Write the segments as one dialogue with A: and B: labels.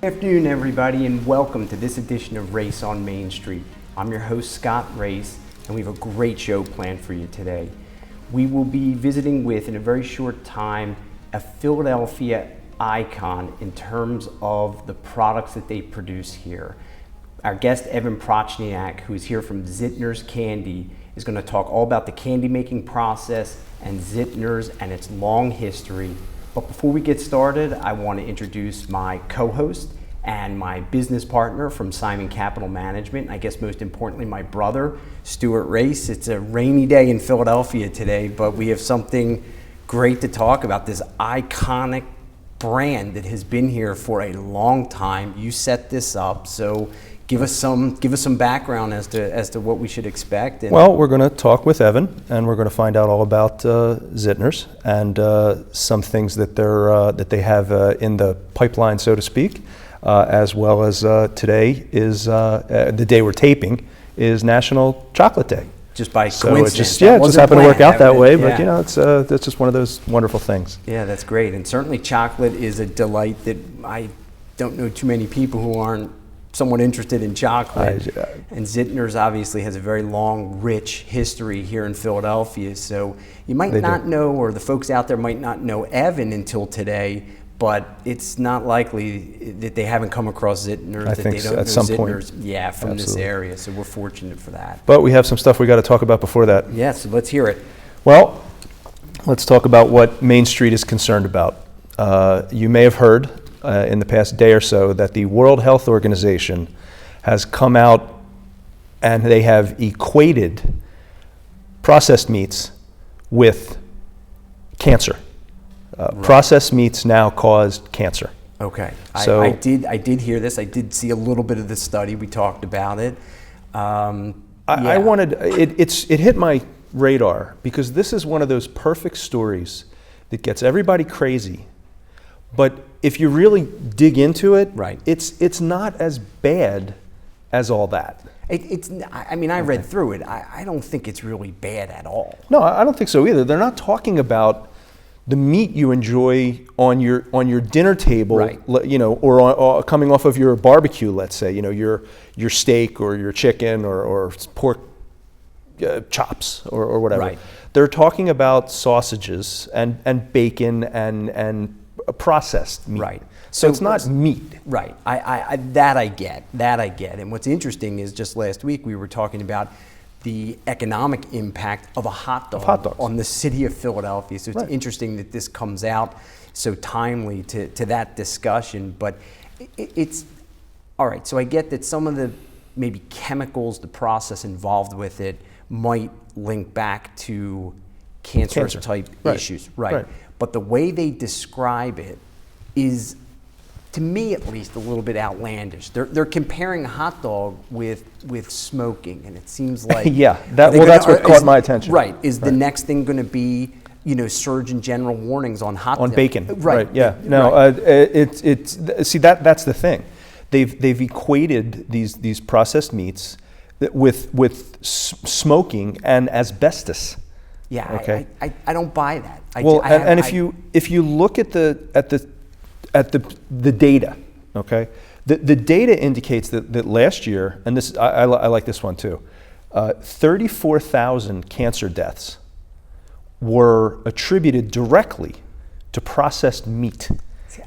A: Good afternoon, everybody, and welcome to this edition of Race on Main Street. I'm your host, Scott Race, and we have a great show planned for you today. We will be visiting with, in a very short time, a Philadelphia icon in terms of the products that they produce here. Our guest, Evan Prochniak, who is here from Zitner's Candy, is going to talk all about the candy making process and Zitner's and its long history. But before we get started, I want to introduce my co-host and my business partner from Simon Capital Management. I guess most importantly, my brother, Stuart Race. It's a rainy day in Philadelphia today, but we have something great to talk about, this iconic brand that has been here for a long time. You set this up, so give us some background as to what we should expect.
B: Well, we're going to talk with Evan, and we're going to find out all about Zitner's and some things that they have in the pipeline, so to speak, as well as today is the day we're taping is National Chocolate Day.
A: Just by
B: coincidence.
A: So
B: it just happened to work out that way, but you know, it's that's just one of those wonderful things.
A: Yeah, that's great, and certainly chocolate is a delight that I don't know too many people who aren't somewhat interested in chocolate. And Zitner's obviously has a very long, rich history here in Philadelphia. So you might not know, or the folks out there might not know Evan until today, but it's not likely that they haven't come across Zitner's,
B: I think at some point.
A: Yeah, from
B: Absolutely.
A: this area. So we're fortunate for that.
B: But we have some stuff we got to talk about before that.
A: Yeah, so let's hear it.
B: Well, let's talk about what Main Street is concerned about. You may have heard in the past day or so that the World Health Organization has come out and they have equated processed meats with cancer. Right. Processed meats now cause cancer.
A: Okay,
B: so
A: I did hear this. I did see a little bit of the study. We talked about it.
B: I wanted it hit my radar because this is one of those perfect stories that gets everybody crazy. But if you really dig into it,
A: right,
B: it's not as bad as all that.
A: I read through it. I don't think it's really bad at all.
B: No, I don't think so either. They're not talking about the meat you enjoy on your dinner table,
A: right,
B: you know, or coming off of your barbecue, let's say, you know, your steak or your chicken or pork chops or whatever.
A: Right.
B: They're talking about sausages and bacon and processed meat.
A: Right.
B: So it's not meat.
A: Right. I get. And what's interesting is just last week we were talking about the economic impact of a hot dog on the city of Philadelphia. So it's interesting that this comes out so timely to that discussion. But it's all right. So I get that some of the maybe chemicals, the process involved with it might link back to cancer type issues. Right. But the way they describe it is, to me at least, a little bit outlandish. They're comparing a hot dog with smoking, and it seems like
B: that's what caught my attention.
A: Right. Is the next thing going to be, you know, Surgeon General warnings on hot dog?
B: On bacon.
A: Right.
B: Yeah. No. It's see that's the thing. They've equated these processed meats with smoking and asbestos.
A: Yeah.
B: Okay.
A: I don't buy that.
B: If you look at the data, okay, the data indicates that last year, and this I like this one too, 34,000 cancer deaths were attributed directly to processed meat.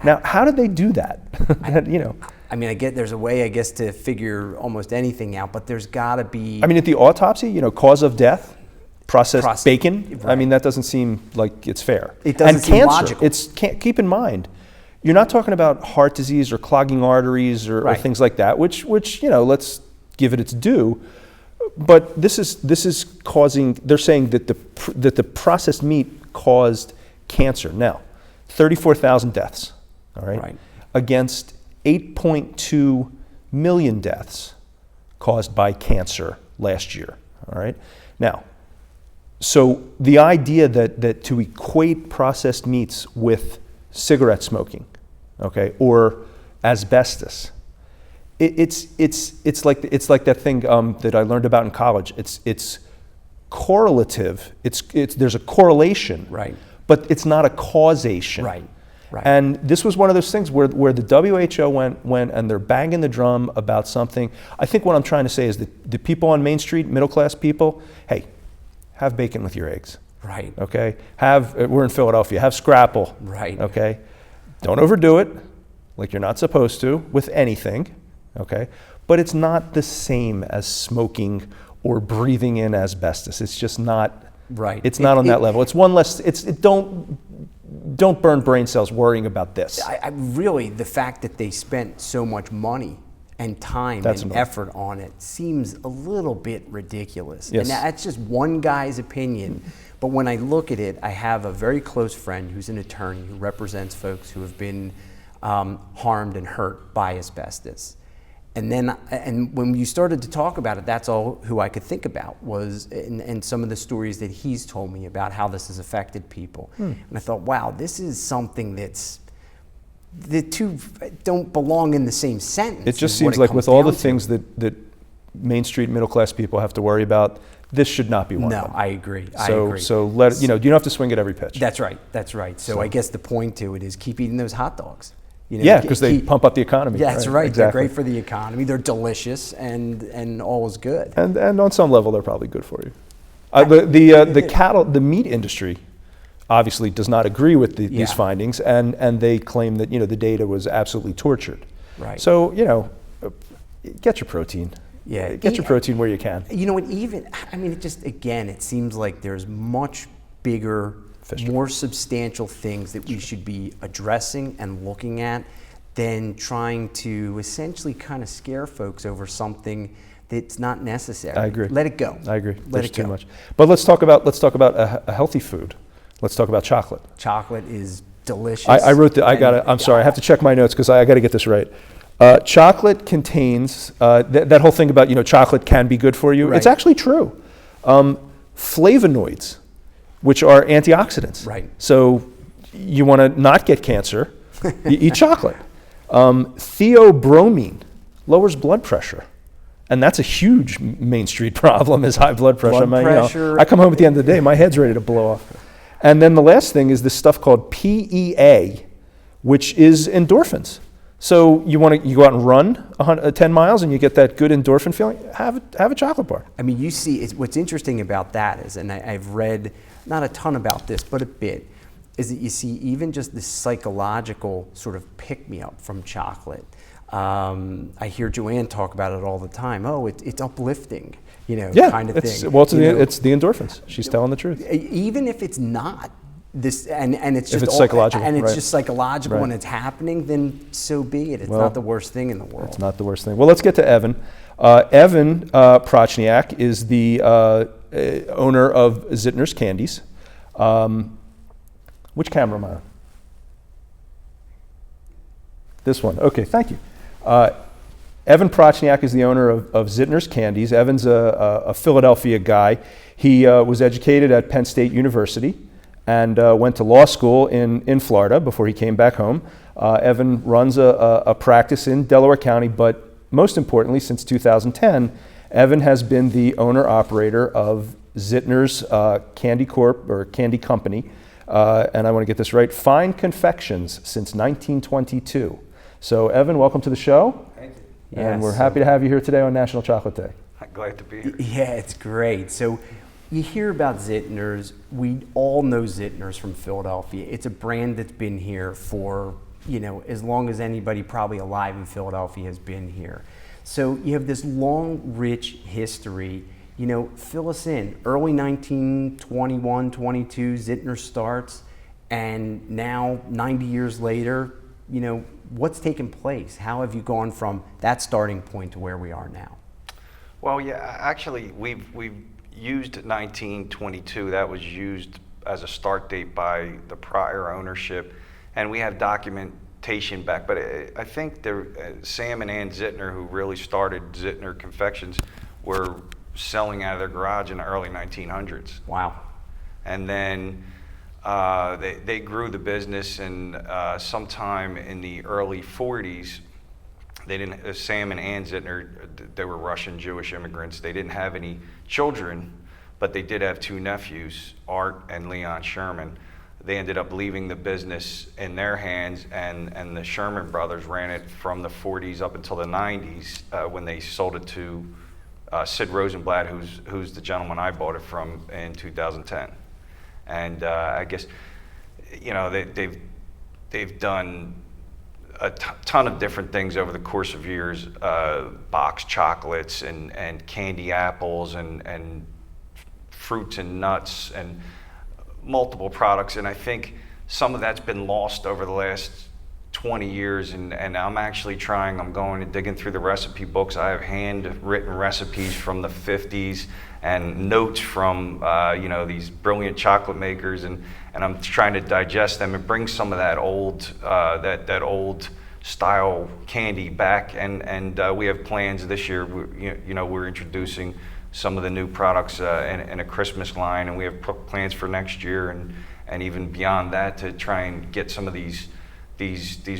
B: Now, how did they do that? You know.
A: I mean, I get there's a way, I guess, to figure almost anything out, but there's got to be.
B: I mean, at the autopsy, you know, cause of death, processed bacon. Right. I mean, that doesn't seem like it's fair.
A: It doesn't seem logical.
B: Keep in mind, you're not talking about heart disease or clogging arteries or things like that, which you know, let's give it its due. But this is causing. They're saying that the processed meat caused cancer. Now, 34,000 deaths. All right. Against 8.2 million deaths caused by cancer last year. All right. Now, so the idea that to equate processed meats with cigarette smoking, okay, or asbestos, it's like that thing that I learned about in college. It's correlative. There's a correlation,
A: right?
B: But it's not a causation,
A: right? Right.
B: And this was one of those things where the WHO went and they're banging the drum about something. I think what I'm trying to say is that the people on Main Street, middle class people, hey, have bacon with your eggs.
A: Right.
B: Okay? We're in Philadelphia, have scrapple.
A: Right.
B: Okay? Don't overdo it, like you're not supposed to, with anything. Okay? But it's not the same as smoking or breathing in asbestos. It's just not.
A: Right.
B: It's not on that level. It's one less. Don't burn brain cells worrying about this.
A: I really, the fact that they spent so much money and time and effort on it seems a little bit ridiculous.
B: Yes.
A: And that's just one guy's opinion. But when I look at it, I have a very close friend who's an attorney who represents folks who have been harmed and hurt by asbestos. And when you started to talk about it, that's all who I could think about was, and some of the stories that he's told me about how this has affected people. And I thought, wow, this is something the two don't belong in the same sentence.
B: It just seems like with all the things that Main Street middle class people have to worry about, this should not be one of them.
A: No, I agree.
B: So you don't have to swing at every pitch.
A: That's right. So I guess the point to it is keep eating those hot dogs.
B: Yeah, because they pump up the economy.
A: Yeah, that's right.
B: Exactly.
A: They're great for the economy. They're delicious, and all is good.
B: And on some level, they're probably good for you. The meat industry obviously does not agree with these findings, and they claim that the data was absolutely tortured.
A: Right.
B: So get your protein.
A: Yeah,
B: get your protein where you can.
A: It seems like there's much bigger, more substantial things that we should be addressing and looking at than trying to essentially kind of scare folks over something that's not necessary.
B: I agree.
A: Let it go.
B: I agree. There's too much. But let's talk about a healthy food. Let's talk about chocolate.
A: Chocolate is delicious.
B: I wrote I'm sorry. I have to check my notes because I got to get this right. Chocolate contains that whole thing about chocolate can be good for you.
A: Right.
B: It's actually true. Flavonoids, which are antioxidants.
A: Right.
B: So you want to not get cancer, you eat chocolate. Theobromine lowers blood pressure. And that's a huge Main Street problem is high blood pressure. I come home at the end of the day, my head's ready to blow off. And then the last thing is this stuff called PEA, which is endorphins. So you go out and run 10 miles and you get that good endorphin feeling, have a chocolate bar.
A: You see, what's interesting about that is, and I've read not a ton about this, but a bit, is that you see even just the psychological sort of pick-me-up from chocolate. I hear Joanne talk about it all the time. Oh, it's uplifting, kind of thing.
B: Well, it's the endorphins. She's telling the truth.
A: Even if it's not this, and it's just
B: if it's psychological,
A: and it's
B: right.
A: just psychological, and it's happening, then so be it. It's not the worst thing in the world.
B: It's not the worst thing. Well, let's get to Evan. Evan Prochniak is the owner of Zitner's Candies. Which camera am I on? This one. Okay, thank you. Evan Prochniak is the owner of Zitner's Candies. Evan's a Philadelphia guy. He was educated at Penn State University and went to law school in Florida before he came back home. Evan runs a practice in Delaware County, but most importantly, since 2010, Evan has been the owner-operator of Zitner's Candy Corp, or Candy Company, and I want to get this right, Fine Confections since 1922. So Evan, welcome to the show.
C: Thank you.
B: And we're happy to have you here today on National Chocolate Day.
C: I'm glad to be here.
A: Yeah, it's great. So you hear about Zitner's. We all know Zitner's from Philadelphia. It's a brand that's been here for, as long as anybody probably alive in Philadelphia has been here. So you have this long, rich history. Fill us in. Early 1921, 22, Zitner starts, and now 90 years later, what's taken place? How have you gone from that starting point to where we are now?
C: Well, yeah, actually, we've used 1922. That was used as a start date by the prior ownership, and we have documentation back. But I think Sam and Ann Zitner, who really started Zitner Confections, were selling out of their garage in the early 1900s.
A: Wow.
C: And then they grew the business, and sometime in the early 40s, Sam and Ann Zitner, they were Russian Jewish immigrants. They didn't have any children, but they did have two nephews, Art and Leon Sherman. they ended up leaving the business in their hands, and the Sherman brothers ran it from the 40s up until the 90s when they sold it to Sid Rosenblatt, who's the gentleman I bought it from in 2010. And I guess, you know, they've done a ton of different things over the course of years, boxed chocolates and candy apples and fruits and nuts and multiple products. And I think some of that's been lost over the last 20 years, and I'm actually trying, I'm going and digging through the recipe books. I have handwritten recipes from the 50s and notes from you know, these brilliant chocolate makers, and I'm trying to digest them and bring some of that old that old style candy back, and we have plans this year. You know, we're introducing some of the new products in a Christmas line, and we have plans for next year and even beyond that to try and get some of these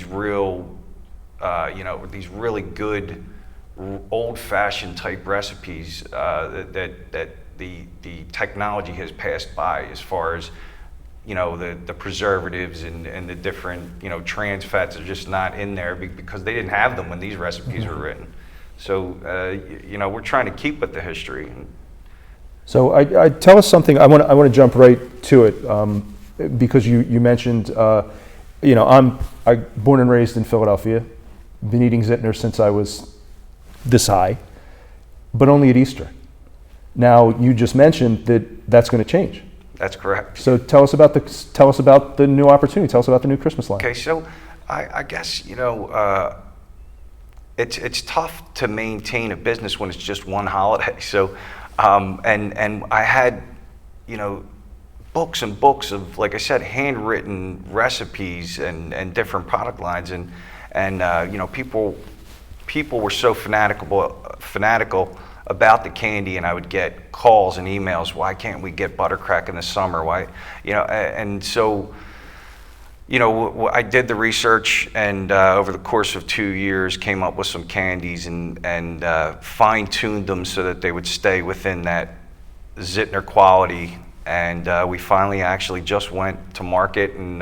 C: real you know, these really good old-fashioned type recipes that the technology has passed by, as far as, you know, the preservatives and the different, you know, trans fats are just not in there because they didn't have them when these recipes were written. So you know, we're trying to keep with the history.
B: So I tell us something. I want to jump right to it because you mentioned, you know, I'm born and raised in Philadelphia, been eating Zitner since I was this high, but only at Easter. Now you just mentioned that that's going to change.
C: That's correct.
B: So tell us about the new opportunity. Tell us about the new Christmas line.
C: Okay, so I guess, you know, it's tough to maintain a business when it's just one holiday. So and I had, you know, books and books of, like I said, handwritten recipes and different product lines, and you know, people were so fanatical about the candy, and I would get calls and emails, why can't we get buttercrack in the summer? Why, you know, and so, you know, I did the research, and over the course of 2 years came up with some candies and fine-tuned them so that they would stay within that Zitner quality. And we finally actually just went to market, and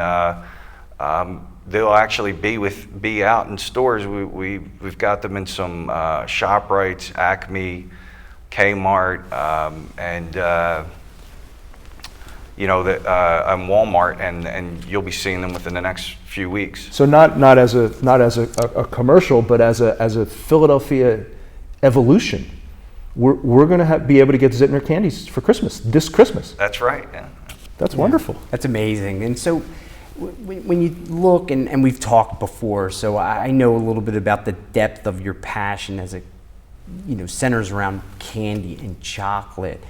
C: they'll actually be out in stores. We've got them in some ShopRites, Acme, Kmart, and you know, on Walmart, and you'll be seeing them within the next few weeks.
B: So not as a commercial, but as a Philadelphia evolution. We're going to be able to get Zitner candies for Christmas this Christmas.
C: That's right. Yeah.
B: That's wonderful.
A: That's amazing. And so when you look, and we've talked before, so I know a little bit about the depth of your passion as it, you know, centers around candy and chocolate.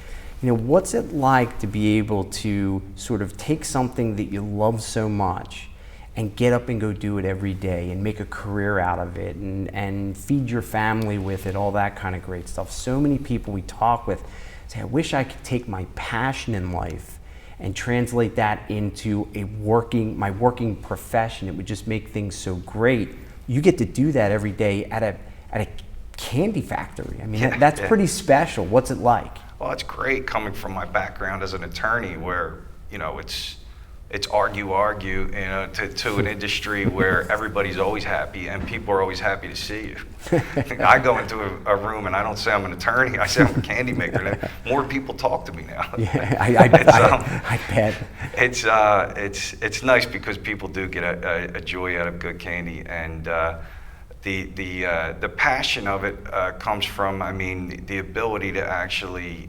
A: You know, what's it like to be able to sort of take something that you love so much and get up and go do it every day and make a career out of it and feed your family with it, all that kind of great stuff? So many people we talk with say, I wish I could take my passion in life and translate that into my working profession. It would just make things so great. You get to do that every day at a candy factory. I mean, that's pretty special. What's it like?
C: Well, it's great coming from my background as an attorney, where, you know, it's argue, you know, to an industry where everybody's always happy and people are always happy to see you. I go into a room and I don't say I'm an attorney, I say I'm a candy maker. And more people talk to me now.
A: Yeah, I bet.
C: It's nice because people do get a joy out of good candy, and the passion of it comes from, I mean, the ability to actually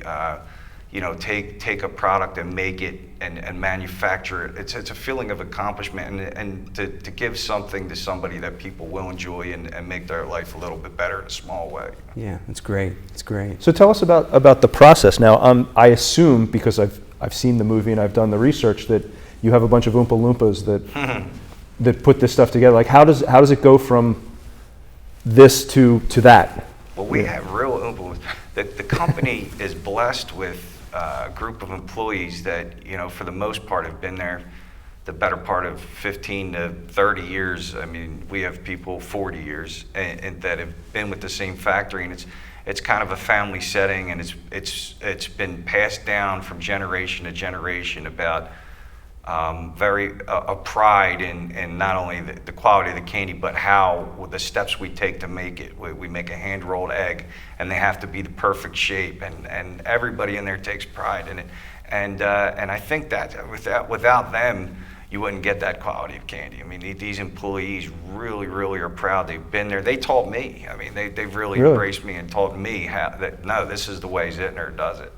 C: you know, take a product and make it and manufacture it. It's a feeling of accomplishment, and to give something to somebody that people will enjoy and make their life a little bit better in a small way.
A: Yeah, it's great. It's great.
B: So tell us about the process. Now, I assume, because I've seen the movie and I've done the research, that you have a bunch of Oompa Loompas that put this stuff together. Like, how does it go from this to that?
C: Well, we have real Oompa Loompas. The company is blessed with a group of employees that, you know, for the most part have been there the better part of 15 to 30 years. I mean, we have people 40 years and that have been with the same factory, and it's kind of a family setting, and it's been passed down from generation to generation about very a pride in not only the quality of the candy, but how the steps we take to make it. We make a hand-rolled egg, and they have to be the perfect shape, and everybody in there takes pride in it. And I think that without them, you wouldn't get that quality of candy. I mean, these employees really are proud. They've been there. They taught me. I mean, they've really embraced me and taught me no, this is the way Zitner does it.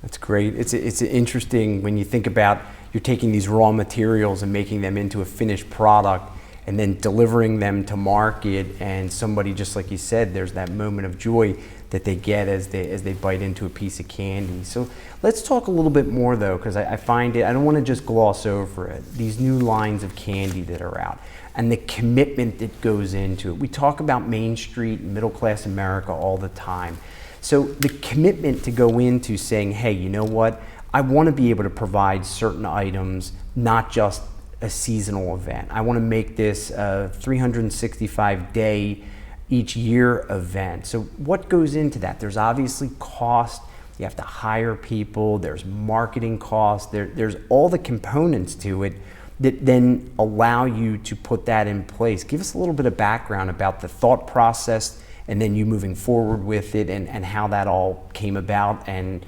A: That's great. It's interesting when you think about you're taking these raw materials and making them into a finished product and then delivering them to market, and somebody, just like you said, there's that moment of joy that they get as they bite into a piece of candy. So let's talk a little bit more though, because I find it, I don't want to just gloss over it, these new lines of candy that are out and the commitment that goes into it. We talk about Main Street, middle class America all the time. So the commitment to go into saying, hey, you know what? I want to be able to provide certain items, not just a seasonal event. I want to make this a 365-day each year event. So what goes into that? There's obviously cost. You have to hire people. There's marketing costs. There's all the components to it that then allow you to put that in place. Give us a little bit of background about the thought process and then you moving forward with it and how that all came about and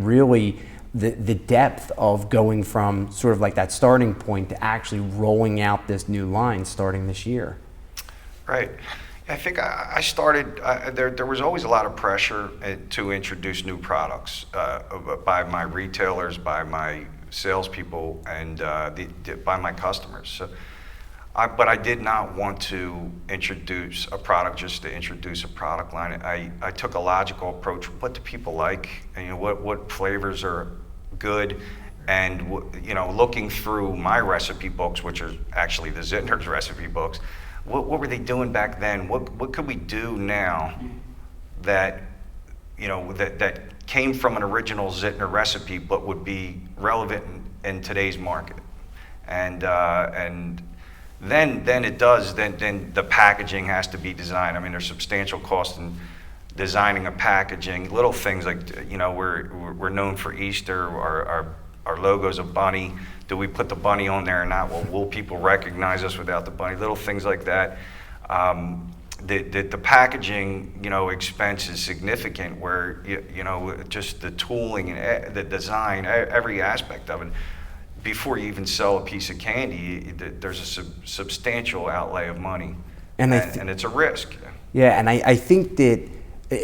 A: really the depth of going from sort of like that starting point to actually rolling out this new line starting this year.
C: Right. I think I started, there was always a lot of pressure to introduce new products by my retailers, by my salespeople, and by my customers. So, but I did not want to introduce a product just to introduce a product line. I took a logical approach. What do people like? And, what flavors are good? And looking through my recipe books, which are actually the Zitner's recipe books, what were they doing back then? What could we do now that that came from an original Zitner recipe but would be relevant in today's market? And then the packaging has to be designed. I mean, there's substantial cost in designing a packaging. Little things like we're known for Easter. Our logo's a bunny. Do we put the bunny on there or not? Well, will people recognize us without the bunny? Little things like that. The packaging, expense is significant. Where just the tooling and the design, every aspect of it. Before you even sell a piece of candy, there's a substantial outlay of money, and it's a risk.
A: Yeah, and I think that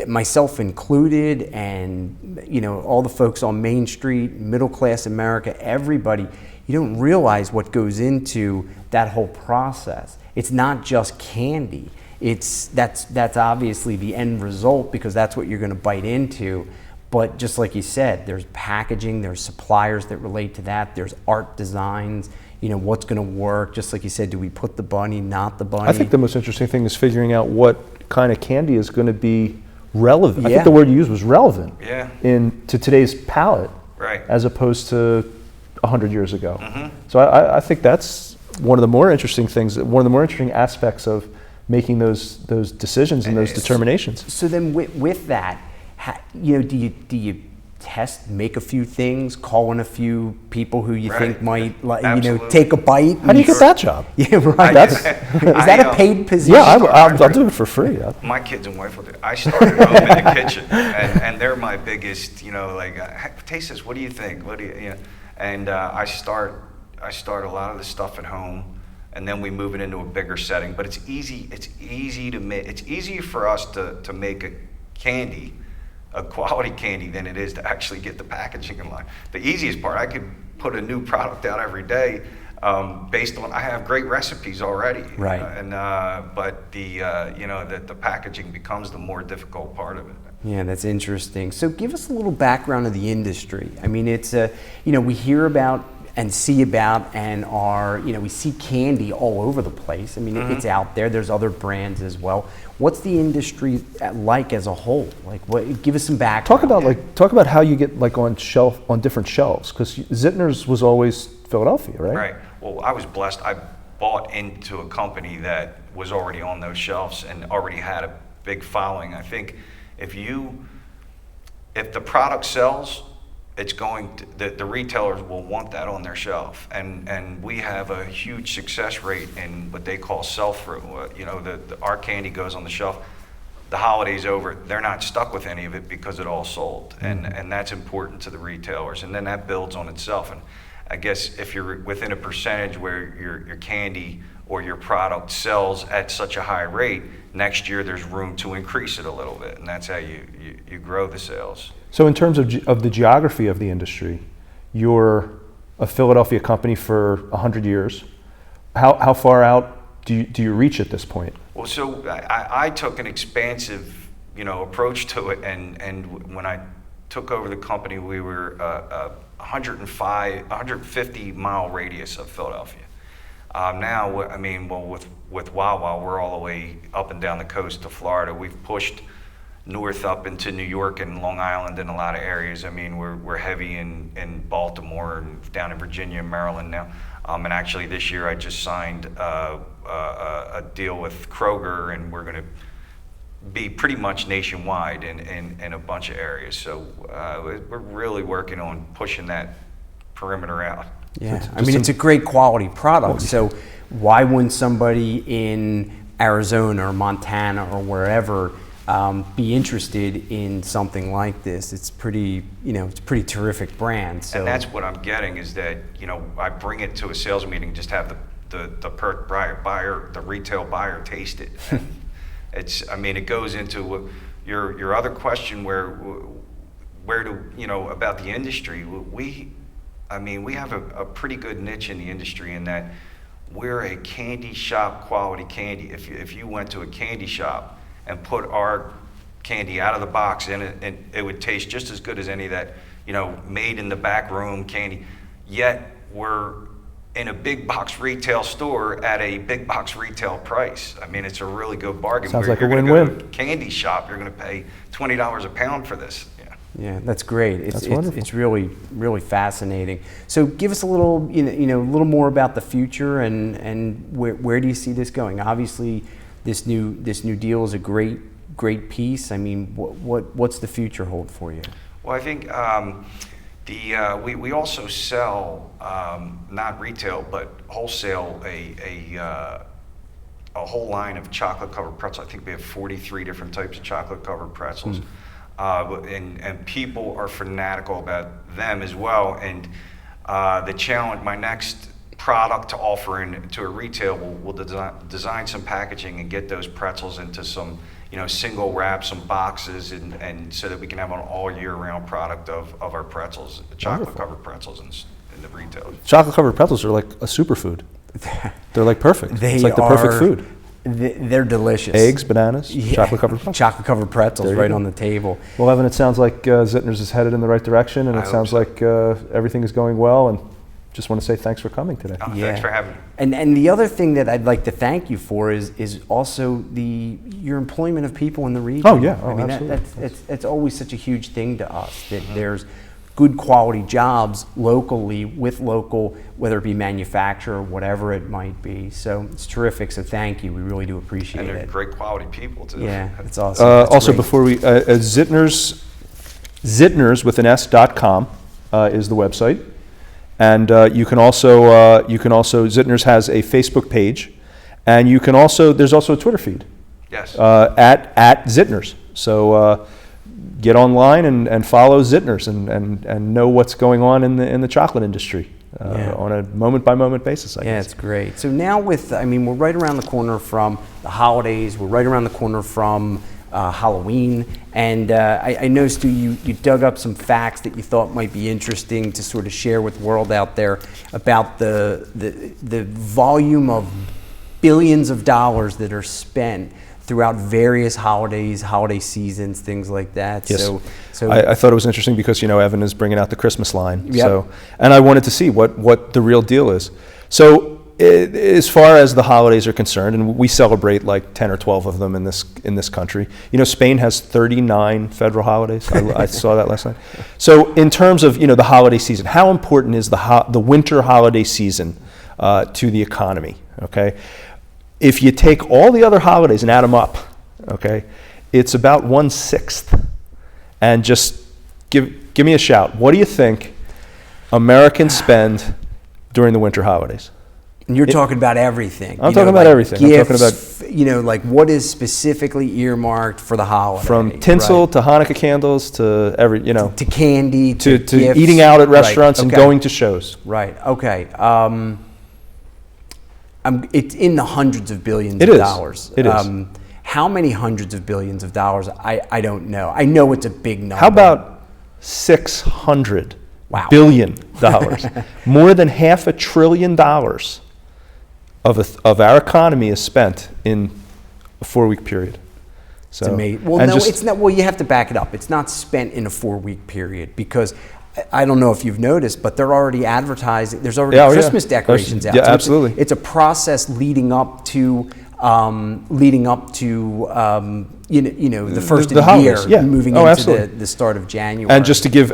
A: myself included, and all the folks on Main Street, middle class America, everybody, you don't realize what goes into that whole process. It's not just candy. That's obviously the end result because that's what you're going to bite into. But just like you said, there's packaging, there's suppliers that relate to that, there's art designs, what's going to work. Just like you said, do we put the bunny, not the bunny?
B: I think the most interesting thing is figuring out what kind of candy is going to be relevant.
A: Yeah.
B: I think the word you used was relevant to today's palate,
C: right,
B: as opposed to 100 years ago.
C: Mm-hmm.
B: So I think that's one of the more interesting things, one of the more interesting aspects of making those decisions and those determinations.
A: So then with that, do you make a few things, call in a few people who you think might take a bite?
B: How do you get that job?
A: Yeah, right. Is that a paid position?
B: Yeah, I'll do it for free.
C: My kids and wife will do it. I started home in the kitchen, and they're my biggest, taste this, what do you think? What do you? And I start a lot of the stuff at home, and then we move it into a bigger setting. But it's easy to make. It's easier for us to make a quality candy than it is to actually get the packaging in line. The easiest part, I could put a new product out every day based on, I have great recipes already.
A: Right.
C: But the packaging becomes the more difficult part of it.
A: Yeah, that's interesting. So give us a little background of the industry. I mean, it's we hear about and see about and we see candy all over the place. I mean, it's out there. There's other brands as well. What's the industry like as a whole? Give us some background.
B: Talk about how you get on different shelves, because Zitner's was always Philadelphia, right?
C: Right. Well, I was blessed. I bought into a company that was already on those shelves and already had a big following. I think if the product sells, it's going to, the retailers will want that on their shelf, and we have a huge success rate in what they call sell-through. Our candy goes on the shelf, the holiday's over, they're not stuck with any of it because it all sold, and that's important to the retailers, and then that builds on itself. And I guess if you're within a percentage where your candy or your product sells at such a high rate, next year there's room to increase it a little bit, and that's how you grow the sales.
B: So in terms of the geography of the industry, you're a Philadelphia company for 100 years. How far out do you reach at this point?
C: Well, so I took an expansive, approach to it, and when I took over the company, we were 150 mile radius of Philadelphia. Now, with Wawa, we're all the way up and down the coast to Florida. We've pushed north up into New York and Long Island and a lot of areas. We're heavy in Baltimore and down in Virginia and Maryland now. And actually this year I just signed a deal with Kroger, and we're going to be pretty much nationwide in a bunch of areas. So we're really working on pushing that perimeter out.
A: Yeah, it's a great quality product. So why wouldn't somebody in Arizona or Montana or wherever be interested in something like this? It's pretty, it's a pretty terrific brand. So.
C: And that's what I'm getting is that, I bring it to a sales meeting, just have the retail buyer taste it. It goes into your other question where about the industry. We have a pretty good niche in the industry in that we're a candy shop quality candy. If you went to a candy shop and put our candy out of the box in it, and it would taste just as good as any that, made in the back room candy. Yet we're in a big box retail store at a big box retail price. It's a really good bargain.
B: Sounds like a
C: win-win.
B: win-win.
C: Go to a candy shop, you're going to pay $20 a pound for this.
A: Yeah, that's great. It's really, really fascinating. So give us a little, a little more about the future and where do you see this going? Obviously, this new deal is a great piece. What's the future hold for you?
C: Well, I think we also sell not retail but wholesale a whole line of chocolate covered pretzels. I think we have 43 different types of chocolate covered pretzels. And people are fanatical about them as well. And the challenge, my next product to offer to a retail will design some packaging and get those pretzels into some single wrap, some boxes, and so that we can have an all year round product of our pretzels, the chocolate covered pretzels in the retail.
B: Chocolate covered pretzels are like a superfood. They're like perfect. It's like the perfect food.
A: They're delicious.
B: Eggs, bananas, chocolate covered pretzels.
A: Chocolate covered pretzels right on the table.
B: Well, Evan, it sounds like Zitner's is headed in the right direction, and it sounds like everything is going well. And just want to say thanks for coming today.
C: Thanks for having me.
A: And the other thing that I'd like to thank you for is also your employment of people in the region.
B: Oh yeah, absolutely.
A: That's always such a huge thing to us that there's good quality jobs locally with local, whether it be manufacturer or whatever it might be. So it's terrific. So thank you. We really do appreciate it.
C: And they're great quality people too.
A: Yeah, it's awesome.
B: Also, great. Before we Zitner's with an S.com is the website. And you can also Zitner's has a Facebook page, and there's also a Twitter feed.
C: Yes.
B: At Zitner's. So get online and follow Zitner's and know what's going on in the chocolate industry on a moment by moment basis. I guess.
A: Yeah, it's great. So now we're right around the corner from the holidays. We're right around the corner from Halloween, and I know, Stu, you dug up some facts that you thought might be interesting to sort of share with the world out there about the volume of billions of dollars that are spent throughout various holidays, holiday seasons, things like that.
B: Yes.
A: So
B: I thought it was interesting because Evan is bringing out the Christmas line.
A: Yep.
B: So, and I wanted to see what the real deal is. So as far as the holidays are concerned, and we celebrate like 10 or 12 of them in this country. Spain has 39 federal holidays. I saw that last night. So in terms of the holiday season, how important is the winter holiday season to the economy? Okay, if you take all the other holidays and add them up, okay, it's about 1/6, and just give me a shout. What do you think Americans spend during the winter holidays?
A: And you're talking about everything.
B: I'm talking about everything.
A: Gifts,
B: I'm talking about,
A: like what is specifically earmarked for the holiday.
B: From tinsel to Hanukkah candles to
A: to candy
B: to
A: gifts.
B: eating out at restaurants and going to shows.
A: Right. Okay. It's in the hundreds of billions
B: of
A: dollars.
B: It is.
A: How many hundreds of billions of dollars? I don't know. I know it's a big number.
B: How about $600
A: Wow.
B: billion? More than $500 billion of our economy is spent in a 4-week period. So,
A: it's amazing. Well, no, it's not. Well, you have to back it up. It's not spent in a 4-week period because I don't know if you've noticed, but they're already advertising. There's already Christmas decorations out.
B: Yeah,
A: so
B: absolutely.
A: It's a process leading up to the first of the year, moving into the start of January.
B: And just to give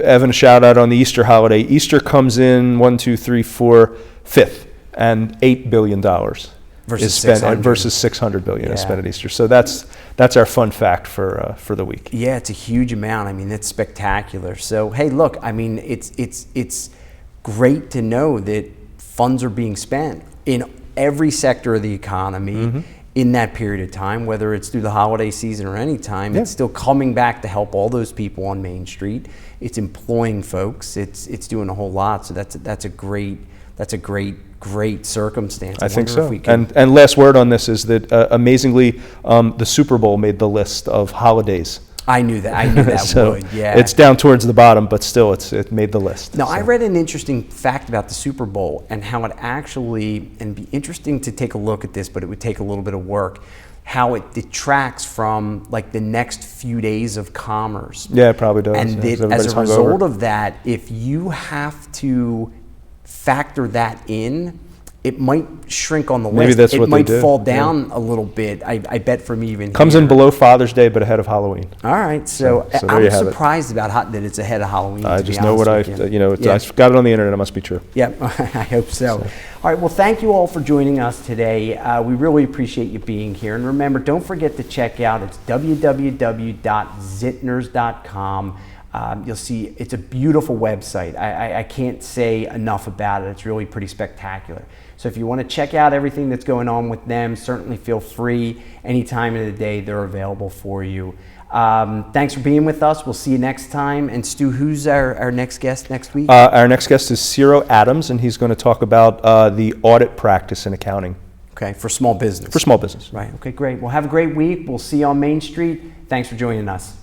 B: Evan a shout out on the Easter holiday, Easter comes in 1, 2, 3, 4, fifth, and $8 billion is spent versus $600 billion is spent at Easter. So that's our fun fact for the week.
A: Yeah, it's a huge amount. I mean, it's spectacular. So hey, look, I mean, it's great to know that funds are being spent in every sector of the economy in that period of time, whether it's through the holiday season or any time. It's still coming back to help all those people on Main Street. It's employing folks. It's doing a whole lot. So that's a great circumstance.
B: I think so. And last word on this is that amazingly, the Super Bowl made the list of holidays.
A: I knew that
B: so
A: would. Yeah,
B: it's down towards the bottom, but still, it made the list.
A: Now, I read an interesting fact about the Super Bowl and how it actually, and it'd be interesting to take a look at this, but it would take a little bit of work, how it detracts from like the next few days of commerce.
B: Yeah, it probably does.
A: And that as a result of that, if you have to factor that in, it might shrink on the list.
B: Maybe that's what they do.
A: It might fall down a little bit. I bet from even
B: comes
A: here.
B: in below Father's Day, but ahead of Halloween.
A: All right, so I'm surprised about that it's ahead of Halloween.
B: I just know what I got it on the internet. It must be true.
A: Yeah, I hope so. All right, well, thank you all for joining us today. We really appreciate you being here. And remember, don't forget to check out, it's www.zitners.com. You'll see it's a beautiful website. I can't say enough about it. It's really pretty spectacular. So if you want to check out everything that's going on with them, certainly feel free. Any time of the day, they're available for you. Thanks for being with us. We'll see you next time. And Stu, who's our next guest next week?
B: Our next guest is Ciro Adams, and he's going to talk about the audit practice in accounting.
A: Okay, for small business.
B: For small business.
A: Right, okay, great. Well, have a great week. We'll see you on Main Street. Thanks for joining us.